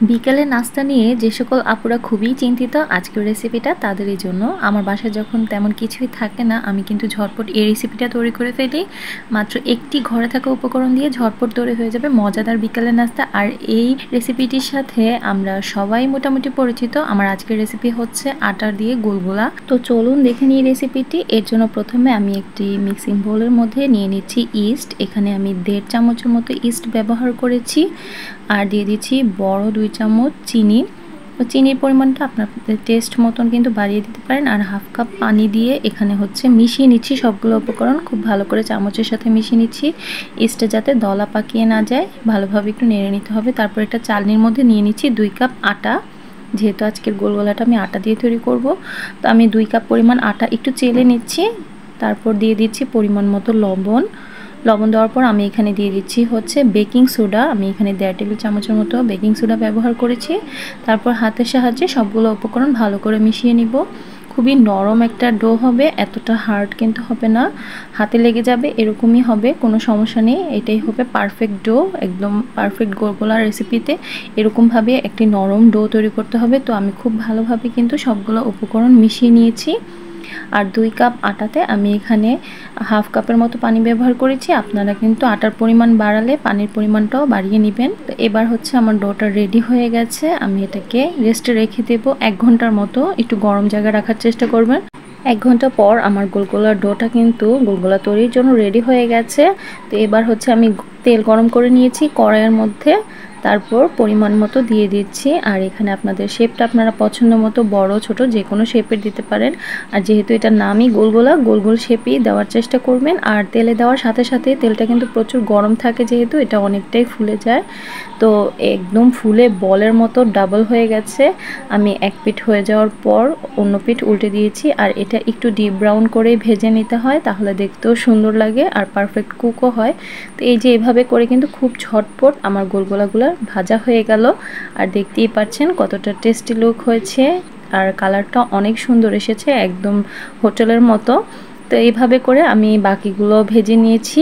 বিকালে নাস্তা নিয়ে যে সকল আপুরা খুবই চিন্তিত আজকের রেসিপিটা তাদেরই জন্য। আমার বাসায় যখন তেমন কিছুই থাকে না, আমি কিন্তু ঝটপট এই রেসিপিটা তৈরি করে ফেলি। মাত্র একটি ঘরে থাকা উপকরণ দিয়ে ঝটপট তৈরি হয়ে যাবে মজাদার বিকালের নাস্তা। আর এই রেসিপিটির সাথে আমরা সবাই মোটামুটি পরিচিত। আমার আজকের রেসিপি হচ্ছে আটার দিয়ে গোলগোলা। তো চলুন দেখে নিই রেসিপিটি। এর জন্য প্রথমে আমি একটি মিক্সিং বোলের মধ্যে নিয়ে নিচ্ছি ইস্ট। এখানে আমি 1.5 চামচের মতো ইস্ট ব্যবহার করেছি। আর দিয়ে দিচ্ছি বড় 2 চামচ চিনি। তো চিনির পরিমাণটা আপনাদের টেস্ট মতন কিন্তু বাড়িয়ে দিতে পারেন। আর হাফ কাপ পানি দিয়ে এখানে হচ্ছে মিশিয়ে নিচ্ছি সবগুলো উপকরণ, খুব ভালো করে চামচের সাথে মিশিয়ে নিচ্ছি। ইস্টে যাতে দলা পাকিয়ে না যায়, ভালোভাবে একটু নেড়ে নিতে হবে। তারপর এটা চালনির মধ্যে নিয়ে নিচ্ছি 2 কাপ আটা। যেহেতু আজকের গোলগোলাটা আমি আটা দিয়ে তৈরি করব, তো আমি 2 কাপ পরিমাণ আটা একটু চেলে নিচ্ছি। তারপর দিয়ে দিচ্ছি পরিমাণ মতো লবণ। লবণ দেওয়ার পর আমি এখানে দিয়ে দিচ্ছি হচ্ছে বেকিং সোডা। আমি এখানে 1.5 টেবিল চামচের মতো বেকিং সোডা ব্যবহার করেছি। তারপর হাতের সাহায্যে সবগুলো উপকরণ ভালো করে মিশিয়ে নিব। খুবই নরম একটা ডো হবে, এতটা হার্ড কিন্তু হবে না, হাতে লেগে যাবে এরকমই হবে, কোনো সমস্যা নেই। এটাই হবে পারফেক্ট ডো, একদম পারফেক্ট গোলগোলা রেসিপিতে এরকমভাবে একটি নরম ডো তৈরি করতে হবে। তো আমি খুব ভালোভাবে কিন্তু সবগুলো উপকরণ মিশিয়ে নিয়েছি। আর 2 কাপ আটাতে আমি এখানে হাফ কাপের মতো পানি ব্যবহার করেছি। আপনারা কিন্তু আটার পরিমাণ বাড়ালে পানির পরিমাণটাও বাড়িয়ে নেবেন। তো এবার হচ্ছে আমার ডোটা রেডি হয়ে গেছে। আমি এটাকে রেস্টে রেখে দেব 1 ঘন্টার মতো। একটু গরম জায়গায় রাখার চেষ্টা করবেন। 1 ঘন্টা পর আমার গোলগোলার ডোটা কিন্তু গোলগোলা তৈরির জন্য রেডি হয়ে গেছে। তো এবার হচ্ছে আমি তেল গরম করে নিয়েছি কড়াইয়ের মধ্যে। তারপর পরিমাণ মতো দিয়ে দিচ্ছি। আর এখানে আপনাদের শেপটা আপনারা পছন্দ মতো বড় ছোট যে কোনো শেপের দিতে পারেন। আর যেহেতু এটার নামই গোলগোলা, গোল গোল শেপই দেওয়ার চেষ্টা করবেন। আর তেলে দেওয়ার সাথে সাথে তেলটা কিন্তু প্রচুর গরম থাকে, যেহেতু এটা অনেকটাই ফুলে যায়। তো একদম ফুলে বলের মতো ডাবল হয়ে গেছে। আমি এক পিঠ হয়ে যাওয়ার পর অন্য পিঠ উল্টে দিয়েছি। আর এটা একটু ডিপ ব্রাউন করে ভেজে নিতে হয়, তাহলে দেখতেও সুন্দর লাগে আর পারফেক্ট কুকও হয়। তো এই যে এভাবে করে কিন্তু খুব ঝটপট আমার গোলগোলাগুলো ভাজা হয়ে গেল। আর দেখতেই পাচ্ছেন কতটা টেস্টি লুক হয়েছে, আর কালারটা অনেক সুন্দর এসেছে, একদম হোটেলের মতো। তো এইভাবে করে আমি বাকিগুলো ভেজে নিয়েছি।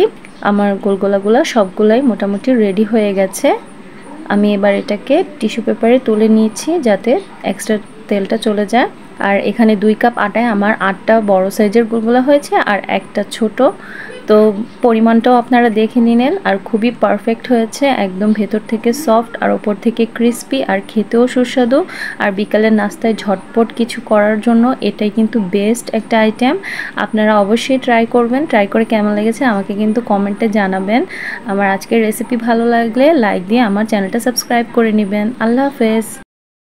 আমার গোলগোলাগুলো সবগুলাই মোটামুটি রেডি হয়ে গেছে। আমি এবার এটাকে টিস্যু পেপারে তুলে নিয়েছি যাতে এক্সট্রা তেলটা চলে যায়। আর এখানে 2 কাপ আটায় আমার 8টা বড় সাইজের গোলগোলা হয়েছে আর একটা ছোট। তো পরিমাণটাও আপনারা দেখে নিলেন। আর খুবই পারফেক্ট হয়েছে, একদম ভেতর থেকে সফট আর ওপর থেকে ক্রিস্পি, আর খেতেও সুস্বাদু। আর বিকালের নাস্তায় ঝটপট কিছু করার জন্য এটাই কিন্তু বেস্ট একটা আইটেম। আপনারা অবশ্যই ট্রাই করবেন। ট্রাই করে কেমন লেগেছে আমাকে কিন্তু কমেন্টে জানাবেন। আমার আজকের রেসিপি ভালো লাগলে লাইক দিয়ে আমার চ্যানেলটা সাবস্ক্রাইব করে নেবেন। আল্লাহ হাফেজ।